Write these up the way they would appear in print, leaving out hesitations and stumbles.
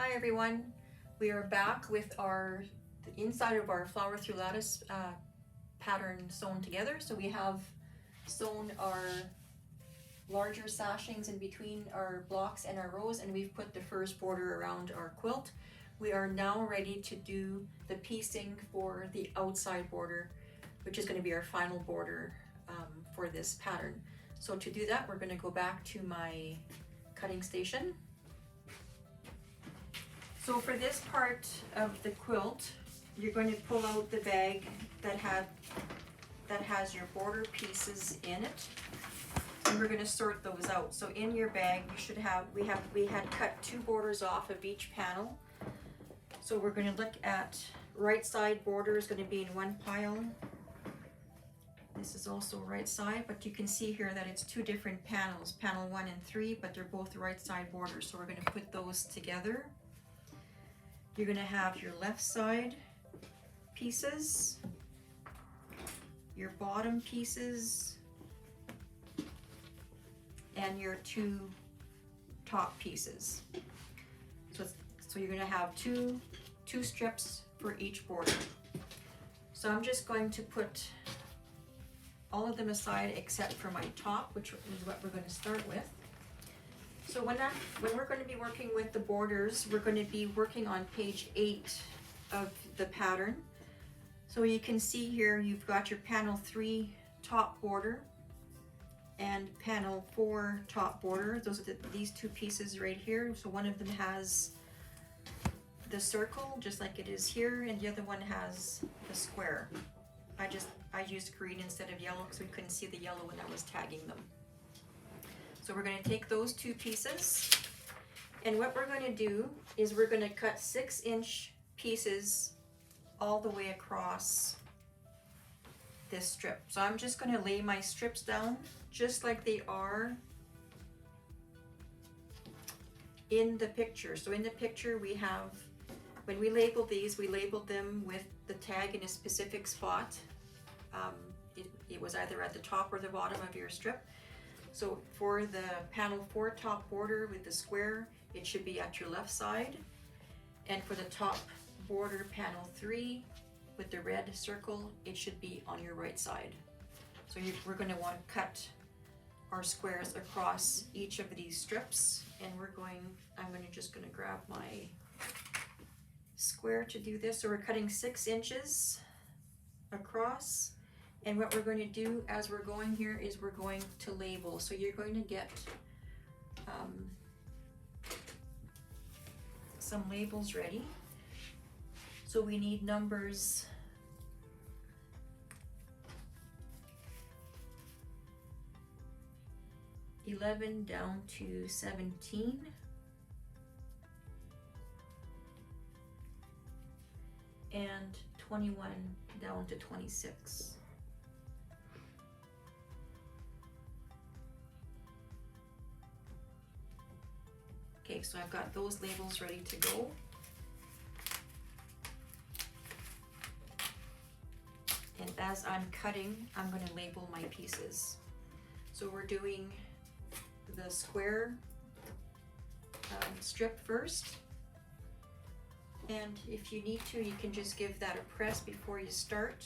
Hi everyone, we are back with the inside of our flower through lattice pattern sewn together. So we have sewn our larger sashings in between our blocks and our rows, and we've put the first border around our quilt. We are now ready to do the piecing for the outside border, which is going to be our final border for this pattern. So to do that, we're going to go back to my cutting station. So for this part of the quilt, you're going to pull out the bag that has your border pieces in it, and we're going to sort those out. So in your bag, you should have, we had cut 2 borders off of each panel. So we're going to look at right side border is going to be in one pile. This is also right side, but you can see here that it's 2 different panels, panel 1 and 3, but they're both right side borders. So we're going to put those together. You're going to have your left side pieces, your bottom pieces, and your 2 top pieces. So you're going to have two strips for each border. So I'm just going to put all of them aside except for my top, which is what we're going to start with. So when we're going to be working with the borders, we're going to be working on page 8 of the pattern. So you can see here you've got your panel 3 top border and panel 4 top border. Those are these 2 pieces right here. So one of them has the circle just like it is here, and the other one has the square. I used green instead of yellow because we couldn't see the yellow when I was tagging them. So we're going to take those 2 pieces, and what we're going to do is we're going to cut 6-inch pieces all the way across this strip. So I'm just going to lay my strips down just like they are in the picture. So in the picture we have, when we label these, we labeled them with the tag in a specific spot. It was either at the top or the bottom of your strip. So for the panel 4 top border with the square, it should be at your left side. And for the top border panel 3 with the red circle, it should be on your right side. So we're going to want to cut our squares across each of these strips, and I'm just going to grab my square to do this. So we're cutting 6 inches across. And what we're going to do as we're going here is we're going to label. So you're going to get some labels ready. So we need numbers 11 down to 17. And 21 down to 26. Okay, so I've got those labels ready to go. And as I'm cutting, I'm going to label my pieces. So we're doing the square strip first. And if you need to, you can just give that a press before you start.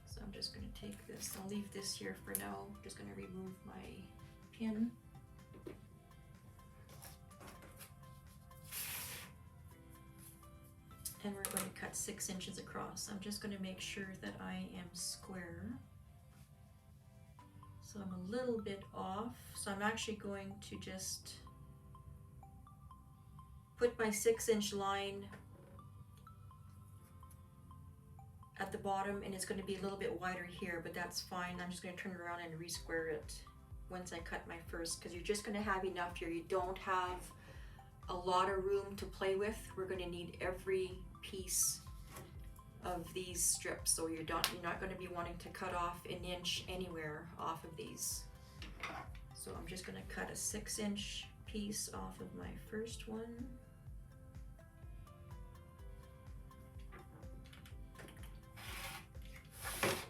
So I'm just going to take this. I'll leave this here for now. I'm just going to remove my pin. And we're going to cut 6 inches across. I'm just going to make sure that I am square. So I'm a little bit off. So I'm actually going to just put my 6-inch line at the bottom, and it's going to be a little bit wider here, but that's fine. I'm just going to turn it around and re-square it once I cut my first, because you're just going to have enough here. You don't have a lot of room to play with. We're going to need every piece of these strips, so you're not going to be wanting to cut off an inch anywhere off of these. So I'm just going to cut a 6-inch piece off of my first one.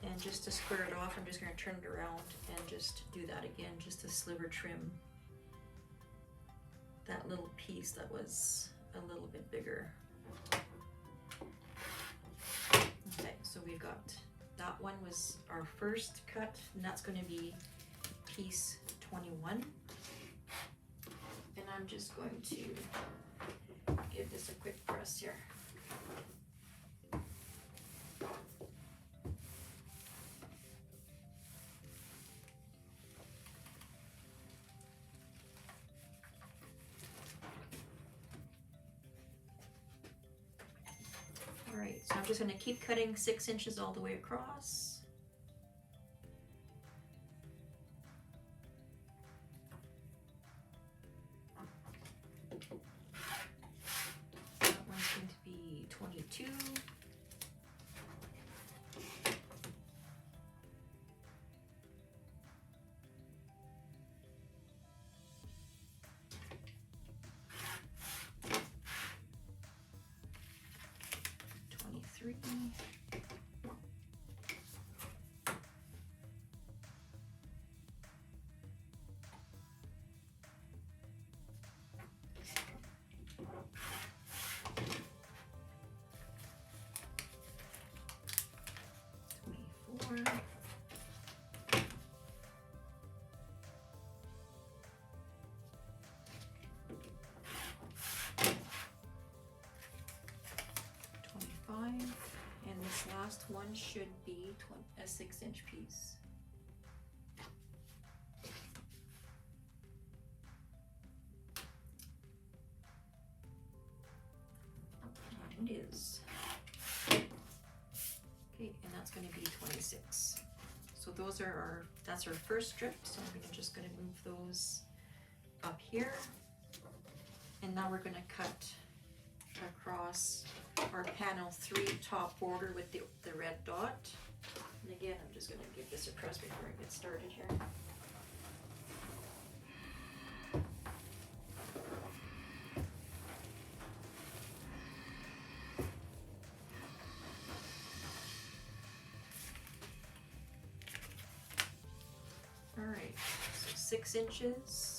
And just to square it off, I'm just going to turn it around and just do that again, just a sliver trim. that little piece that was a little bit bigger. Okay, so we've got, that one was our first cut, and that's going to be piece 21. And I'm just going to give this a quick press here. Alright, so I'm just going to keep cutting 6 inches all the way across. That one's going to be 22. And this last one should be a 6-inch piece. And it is. Okay, and that's going to be 26. So those are that's our first strip. So I'm just going to move those up here. And now we're going to cut across our panel 3 top border with the red dot. And again, I'm just going to give this a press before I get started here. All right, so 6 inches.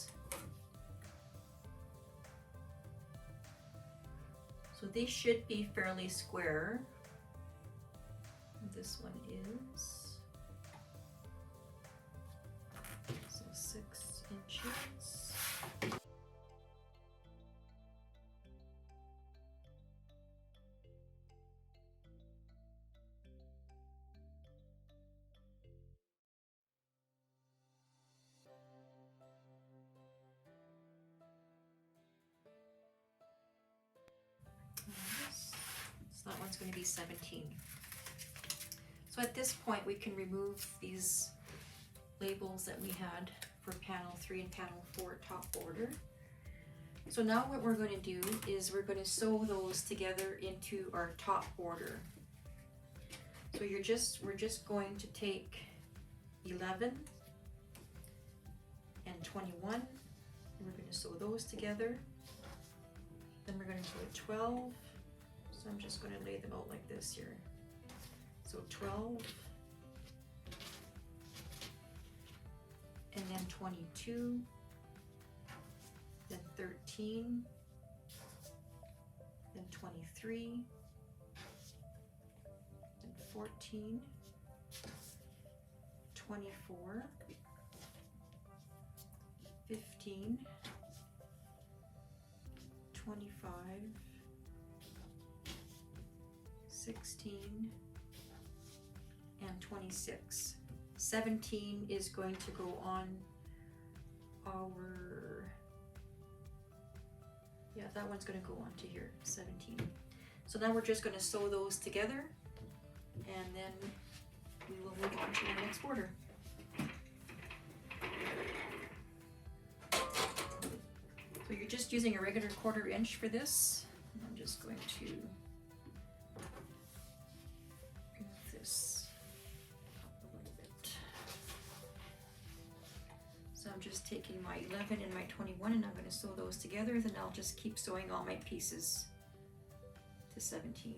So these should be fairly square. This one is. So 6 inches. So that one's going to be 17. So at this point we can remove these labels that we had for panel 3 and panel 4 top border. So now what we're going to do is we're going to sew those together into our top border. So we're just going to take 11 and 21 and we're going to sew those together. Then we're going to do a 12. So I'm just going to lay them out like this here. So 12, and then 22, then 13, then 23, then 14, 24, 15, 25, 16, and 26. 17 is going to go on our, yeah, that one's going to go on to here, 17. So now we're just going to sew those together and then we will move on to the next border. So you're just using a regular 1/4 inch for this. I'm just going to move this up a little bit. So I'm just taking my 11 and my 21 and I'm going to sew those together, then I'll just keep sewing all my pieces to 17.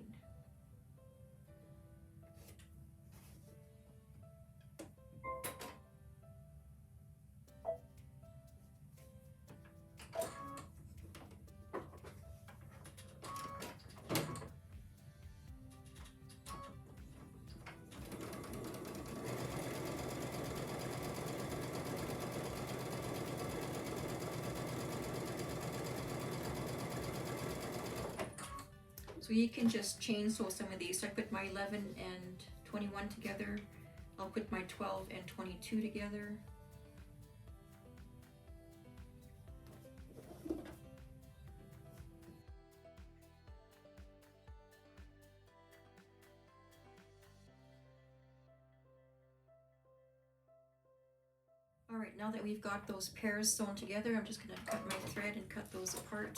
So you can just chain sew some of these. So I put my 11 and 21 together. I'll put my 12 and 22 together. All right, now that we've got those pairs sewn together, I'm just gonna cut my thread and cut those apart.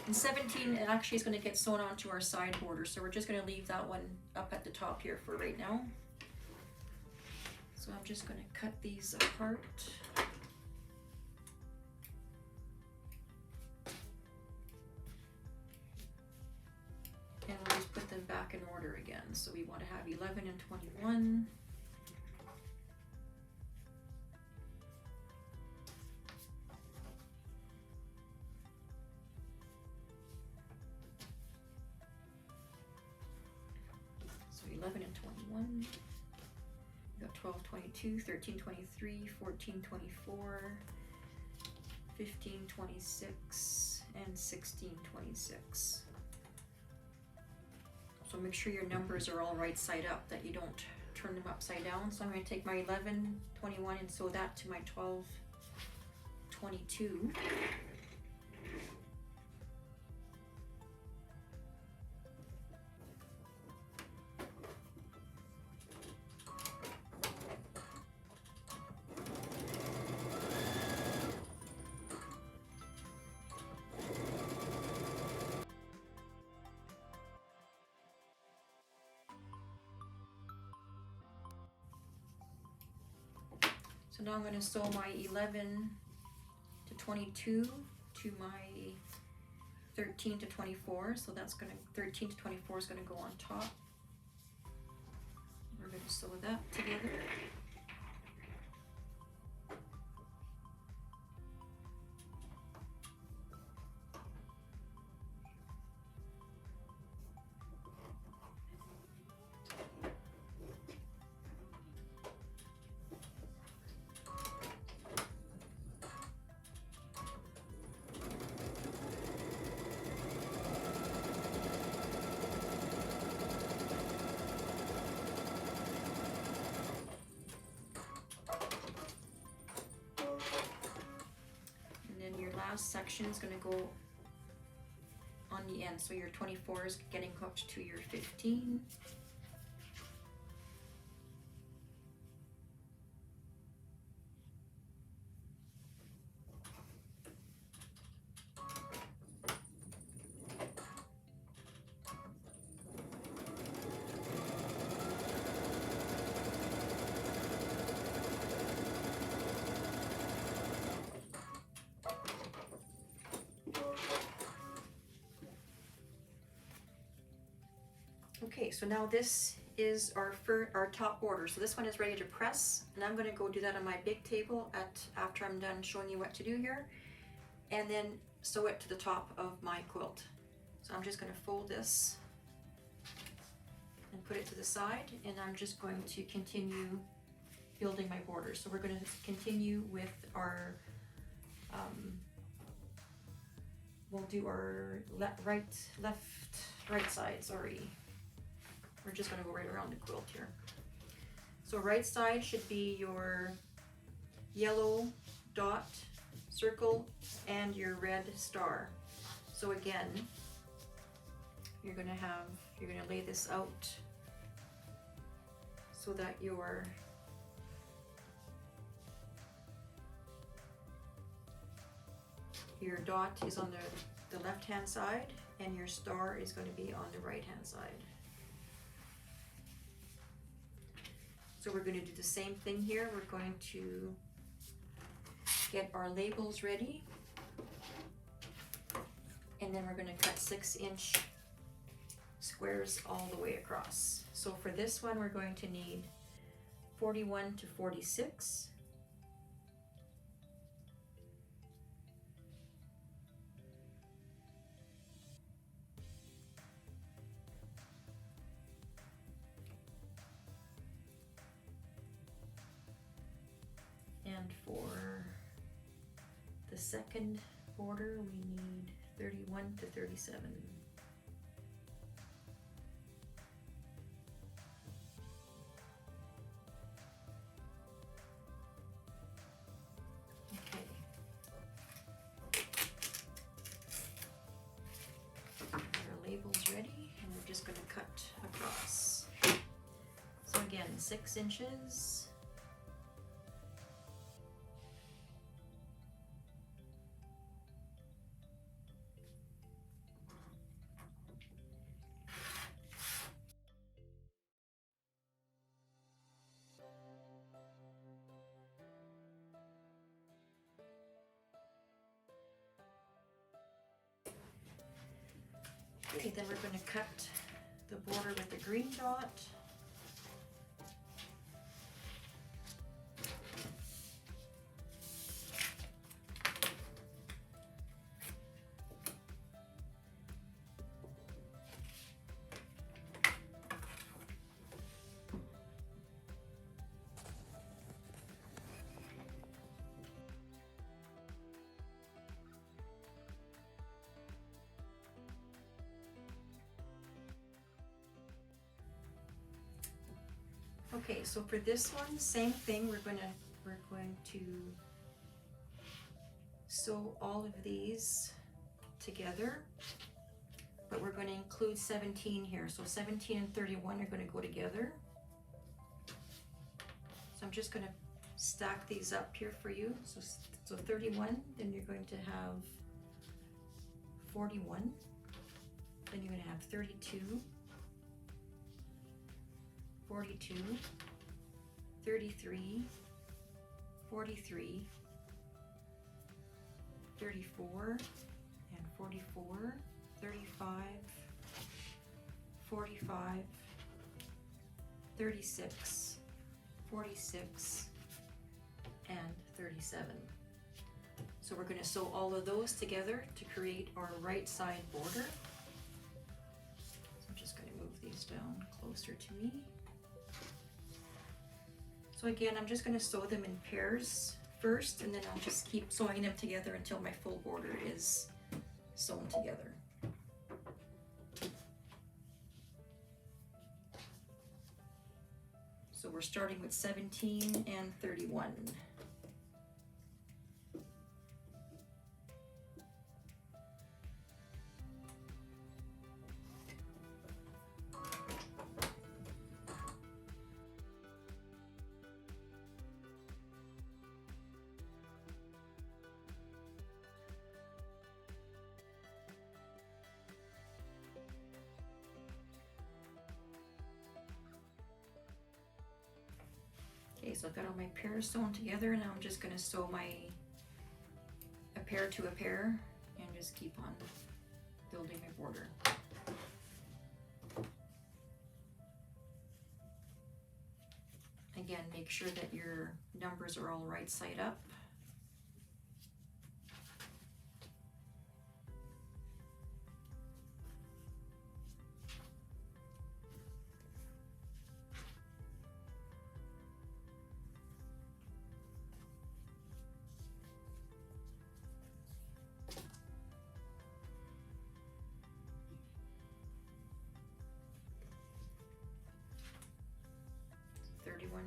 And 17 actually is gonna get sewn onto our side border, so we're just gonna leave that one up at the top here for right now. So I'm just gonna cut these apart. And we'll just put them back in order again. So we wanna have 11 and 21. So 11 and 21. We got 12, 22, 13, 23, 14, 24, 15, 26, and 16, 26. So make sure your numbers are all right side up, that you don't turn them upside down. So I'm going to take my 11, 21 and sew that to my 12, 22. So now I'm going to sew my 11 to 22 to my 13 to 24. So that's going to, 13 to 24 is going to go on top. We're going to sew that together. Last section is going to go on the end, so your 24 is getting hooked to your 15. Okay, so now this is our top border. So this one is ready to press, and I'm going to go do that on my big table after I'm done showing you what to do here, and then sew it to the top of my quilt. So I'm just going to fold this and put it to the side, and I'm just going to continue building my border. So we're going to continue with our we'll do our right side, sorry. We're just going to go right around the quilt here. So right side should be your yellow dot circle and your red star. So again, you're going to lay this out so that your dot is on the left hand side and your star is going to be on the right hand side. So we're going to do the same thing here. We're going to get our labels ready, and then we're going to cut 6-inch squares all the way across. So for this one, we're going to need 41 to 46. And for the second border, we need 31 to 37. just going to cut across. So again, 6 inches. Okay, then we're going to cut the border with the green dot. Okay, so for this one, same thing. We're going to sew all of these together, but we're going to include 17 here. So 17 and 31 are going to go together. So I'm just going to stack these up here for you. So 31, then you're going to have 41, then you're going to have 32, 42, 33, 43, 34, and 44, 35, 45, 36, 46, and 37. So we're going to sew all of those together to create our right side border. So I'm just going to move these down closer to me. So again, I'm just going to sew them in pairs first, and then I'll just keep sewing them together until my full border is sewn together. So we're starting with 17 and 31. Okay, so I've got all my pairs sewn together, and now I'm just going to sew a pair to a pair and just keep on building my border. Again, make sure that your numbers are all right side up.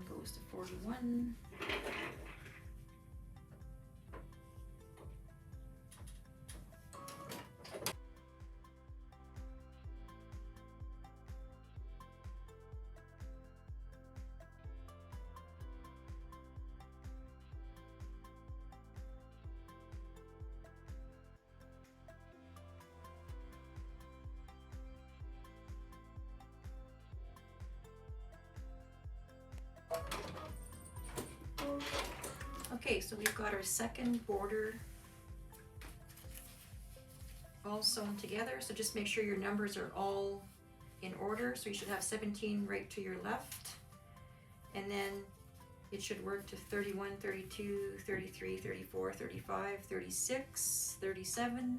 Goes to 41. Okay, so we've got our second border all sewn together. So just make sure your numbers are all in order. So you should have 17 right to your left. And then it should work to 31, 32, 33, 34, 35, 36, 37,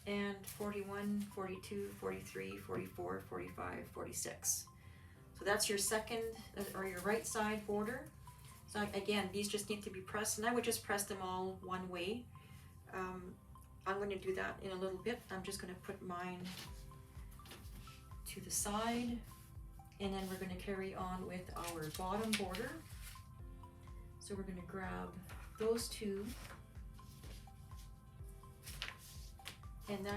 and 41, 42, 43, 44, 45, 46. So that's your second, or your right side border. So again, these just need to be pressed, and I would just press them all one way. I'm going to do that in a little bit. I'm just going to put mine to the side, and then we're going to carry on with our bottom border. So we're going to grab those two, and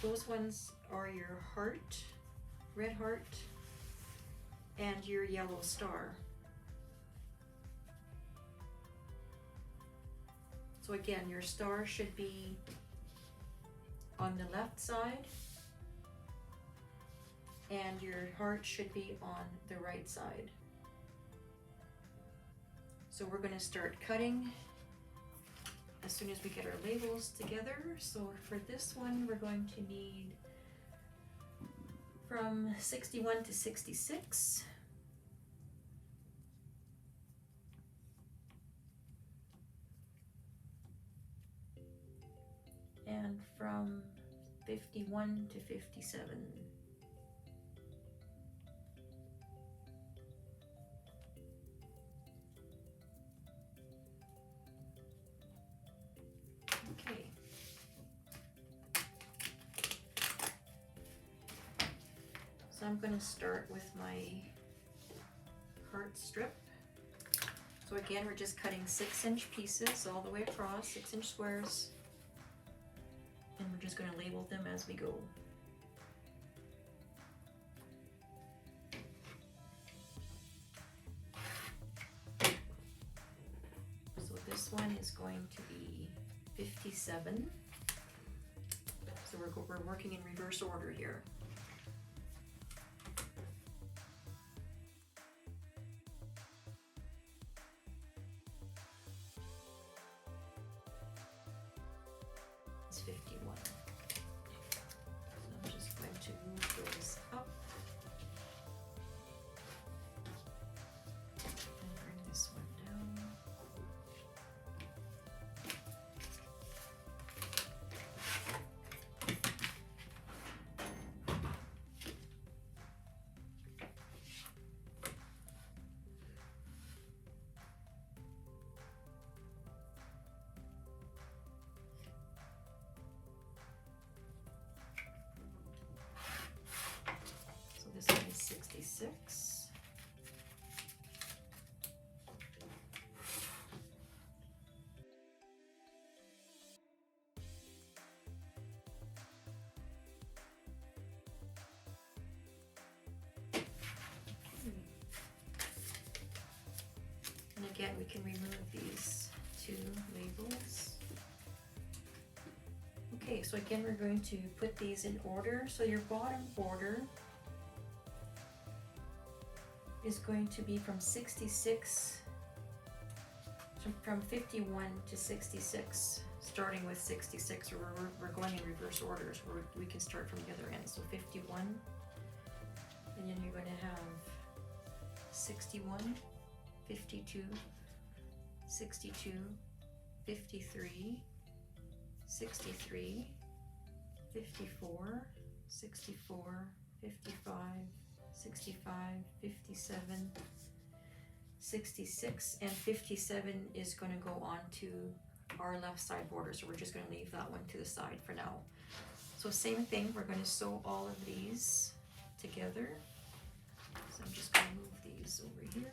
those ones are your heart red heart and your yellow star. So again, your star should be on the left side and your heart should be on the right side. So we're going to start cutting as soon as we get our labels together. So for this one, we're going to need from 61 to 66. And from 51 to 57. Okay. So I'm going to start with my heart strip. So again, we're just cutting 6-inch pieces all the way across, 6-inch squares. And we're just going to label them as we go. So this one is going to be 57. So we're working in reverse order here. It's 51. So I'm just going to move those up and bring this one down. This one is 66. And again, we can remove these two labels. Okay, so again, we're going to put these in order. So your bottom border is going to be from 66, from 51 to 66, starting with 66, or we're going in reverse orders where we can start from the other end. So 51, and then you're going to have 61, 52, 62, 53, 63, 54, 64, 55, 65, 57, 66, and 57 is going to go on to our left side border. So we're just going to leave that one to the side for now. So same thing, we're going to sew all of these together. So I'm just going to move these over here.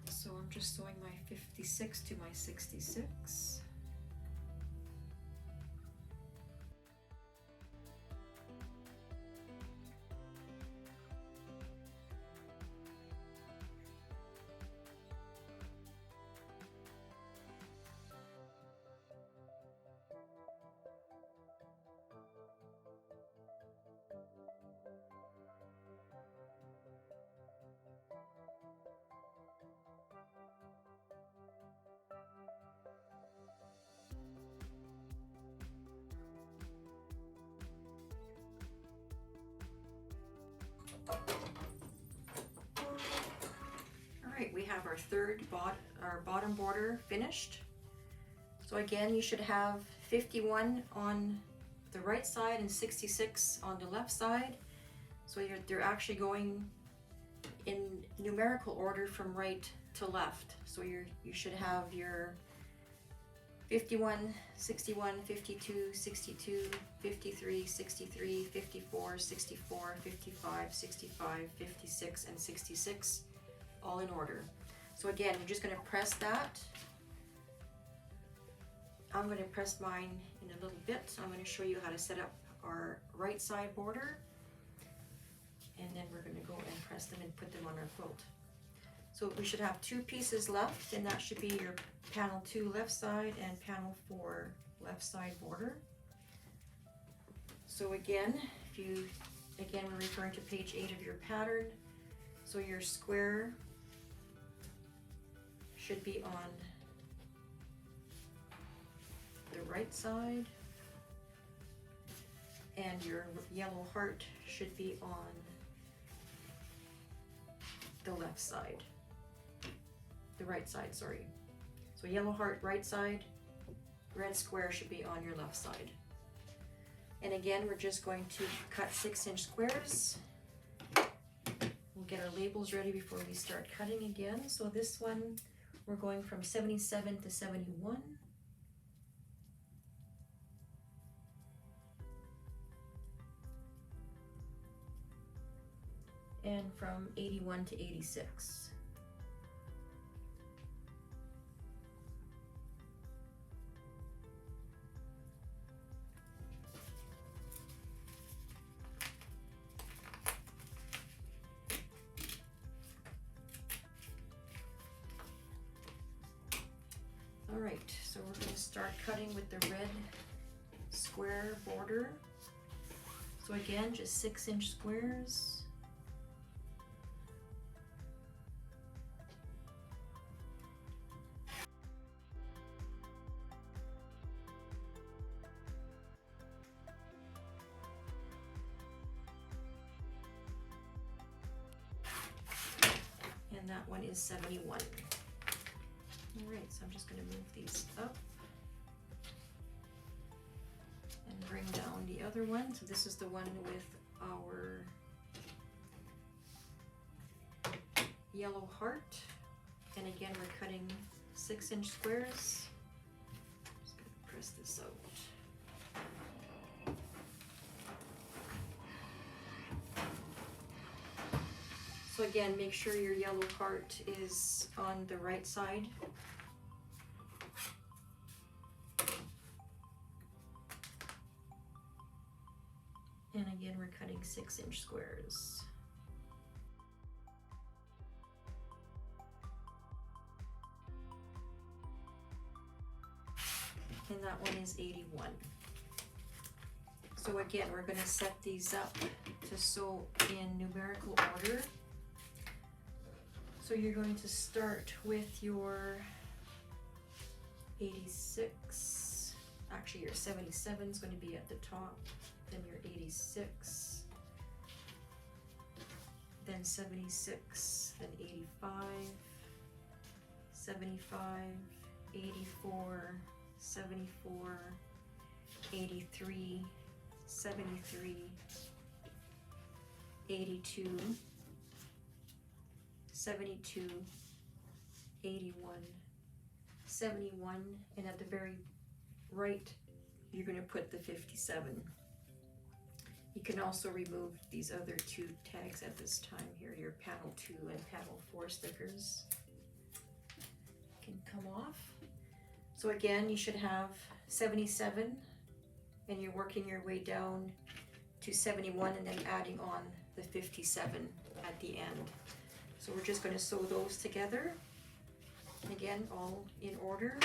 So I'm just sewing my 56 to my 66. Alright, we have our bottom border finished. So again, you should have 51 on the right side and 66 on the left side. So they're actually going in numerical order from right to left. So you should have your 51, 61, 52, 62, 53, 63, 54, 64, 55, 65, 56, and 66, all in order. So again, you're just going to press that. I'm going to press mine in a little bit. So I'm going to show you how to set up our right side border. And then we're going to go and press them and put them on our quilt. So we should have 2 pieces left, and that should be your panel 2 left side and panel 4 left side border. So again, we're referring to page 8 of your pattern. So your square should be on the right side, and your yellow heart should be on the left side. The right side, sorry. So yellow heart right side, red square should be on your left side. And again, we're just going to cut 6-inch squares. We'll get our labels ready before we start cutting again. So this one, we're going from 77 to 71. And from 81 to 86. All right, so we're going to start cutting with the red square border. So again, just 6-inch squares. And that one is 71. All right, so I'm just going to move these up and bring down the other one. So this is the one with our yellow heart. And again, we're cutting 6-inch squares. Just going to press this out. So again, make sure your yellow heart is on the right side. And again, we're cutting 6-inch squares. And that one is 81. So again, we're going to set these up to sew in numerical order. So you're going to start with your 86, actually your 77 is going to be at the top, then your 86, then 76, then 85, 75, 84, 74, 83, 73, 82, 72, 81, 71, and at the very right, you're going to put the 57. You can also remove these other 2 tags at this time here, your panel 2 and panel 4 stickers can come off. So again, you should have 77, and you're working your way down to 71 and then adding on the 57 at the end. So we're just going to sew those together, again, all in order.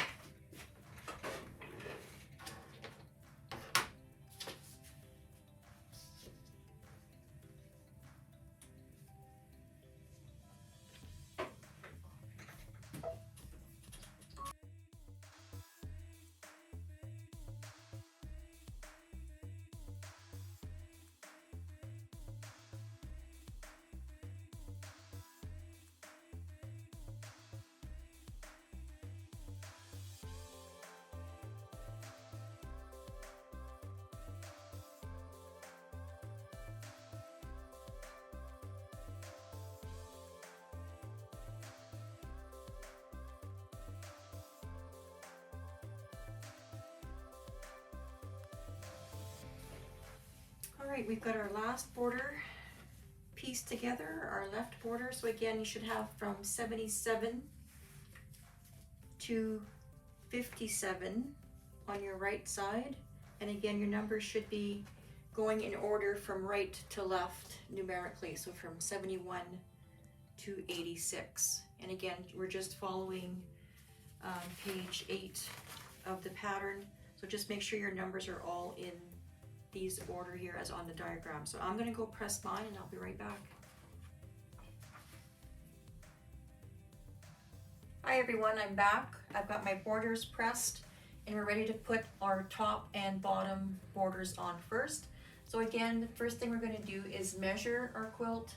All right, we've got our last border piece together, our left border. So again, you should have from 77 to 57 on your right side. And again, your numbers should be going in order from right to left numerically. So from 71 to 86. And again, we're just following page 8 of the pattern. So just make sure your numbers are all in these order here as on the diagram. So I'm gonna go press mine and I'll be right back. Hi everyone, I'm back. I've got my borders pressed and we're ready to put our top and bottom borders on first. So again, the first thing we're going to do is measure our quilt,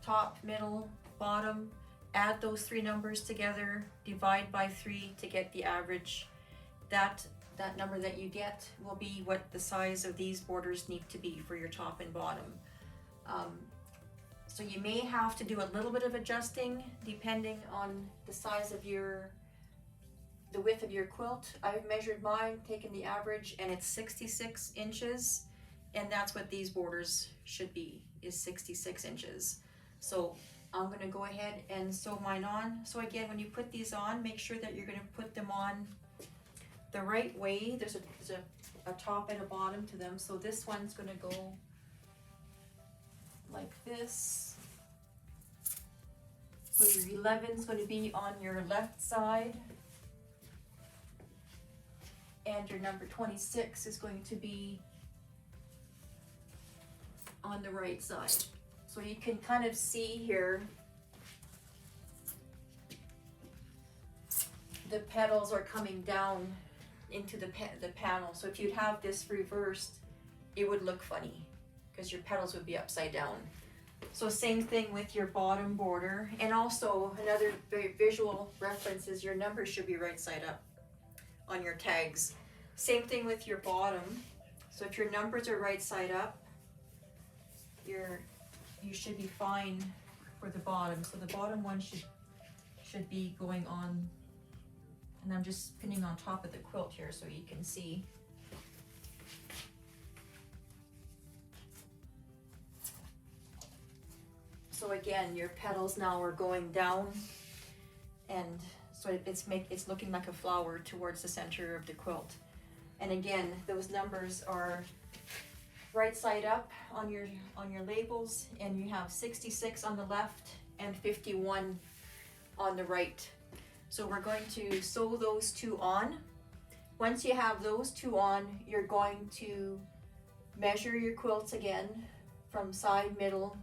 top, middle, bottom, add those three numbers together, divide by 3 to get the average. That number that you get will be what the size of these borders need to be for your top and bottom. So you may have to do a little bit of adjusting depending on the size of the width of your quilt. I've measured mine, taken the average, and it's 66 inches, and that's what these borders should be, is 66 inches. So I'm gonna go ahead and sew mine on. So again, when you put these on, make sure that you're gonna put them on the right way. There's a top and a bottom to them. So this one's gonna go like this. So your 11 is going to be on your left side, and your number 26 is going to be on the right side. So you can kind of see here the petals are coming down into the panel. So if you'd have this reversed, it would look funny because your petals would be upside down. So same thing with your bottom border. And also another very visual reference is your numbers should be right side up on your tags. Same thing with your bottom. So if your numbers are right side up, you should be fine for the bottom. So the bottom one should be going on, and I'm just pinning on top of the quilt here so you can see. So again, your petals now are going down, and so it's looking like a flower towards the center of the quilt. And again, those numbers are right side up on your labels, and you have 66 on the left and 51 on the right. So we're going to sew those two on. Once you have those two on, you're going to measure your quilts again from side, middle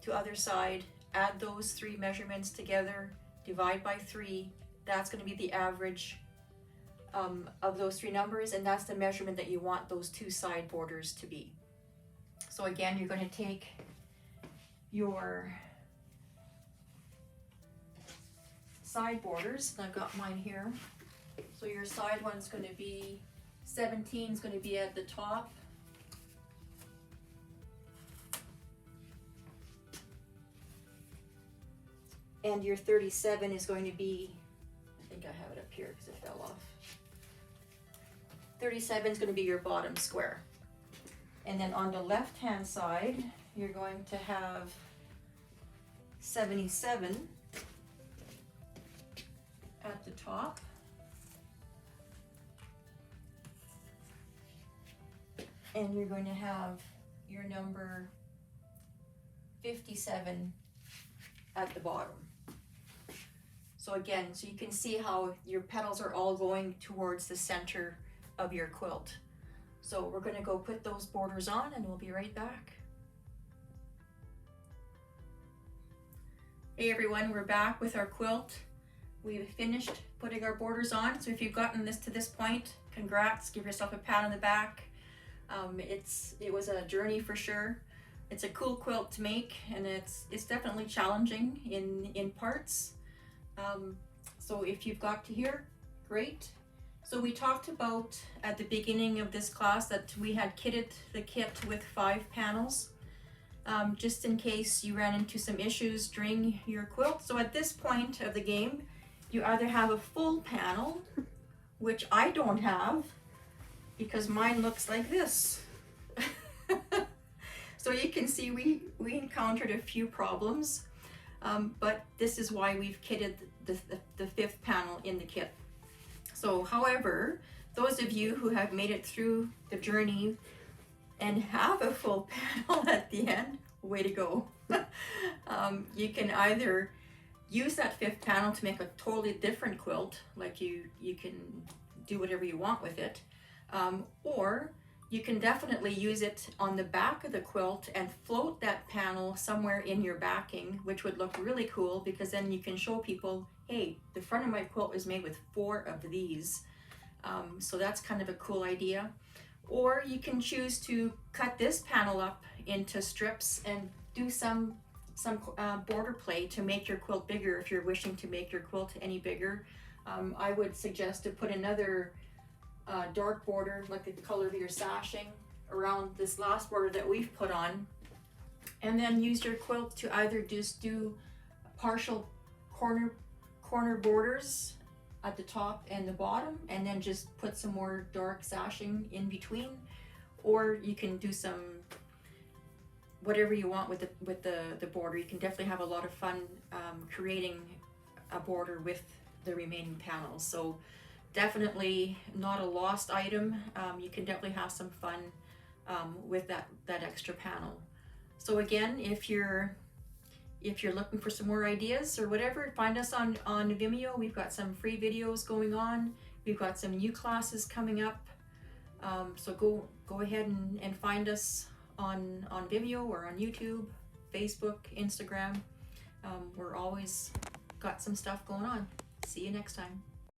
to other side, add those three measurements together, divide by 3. That's going to be the average of those three numbers, and that's the measurement that you want those two side borders to be. So again, you're going to take your side borders, and I've got mine here. So your side one's going to be 17 is going to be at the top. And your 37 is going to be, I think I have it up here because it fell off. 37 is going to be your bottom square. And then on the left hand side, you're going to have 77 at the top. And you're going to have your number 57 at the bottom. So again, so you can see how your petals are all going towards the center of your quilt. So we're going to go put those borders on, and we'll be right back. Hey everyone, we're back with our quilt. We've finished putting our borders on. So if you've gotten this to this point, congrats, give yourself a pat on the back. It was a journey for sure. It's a cool quilt to make, and it's definitely challenging in parts. So if you've got to here, great. So we talked about at the beginning of this class that we had kitted the kit with 5 panels, just in case you ran into some issues during your quilt. So at this point of the game, you either have a full panel, which I don't have because mine looks like this. So you can see we encountered a few problems, but this is why we've kitted the 5th panel in the kit. So however, those of you who have made it through the journey and have a full panel at the end, way to go. You can either use that 5th panel to make a totally different quilt, like you can do whatever you want with it, or you can definitely use it on the back of the quilt and float that panel somewhere in your backing, which would look really cool, because then you can show people, hey, the front of my quilt was made with 4 of these. So that's kind of a cool idea. Or you can choose to cut this panel up into strips and do some border play to make your quilt bigger if you're wishing to make your quilt any bigger. I would suggest to put another dark border, like the color of your sashing, around this last border that we've put on, and then use your quilt to either just do partial corner borders at the top and the bottom, and then just put some more dark sashing in between, or you can do some whatever you want with the border. You can definitely have a lot of fun creating a border with the remaining panels. So definitely not a lost item. You can definitely have some fun with that extra panel. So again, if you're looking for some more ideas or whatever, find us on Vimeo. We've got some free videos going on. We've got some new classes coming up. So go ahead and find us on Vimeo or on YouTube, Facebook, Instagram. We're always got some stuff going on. See you next time.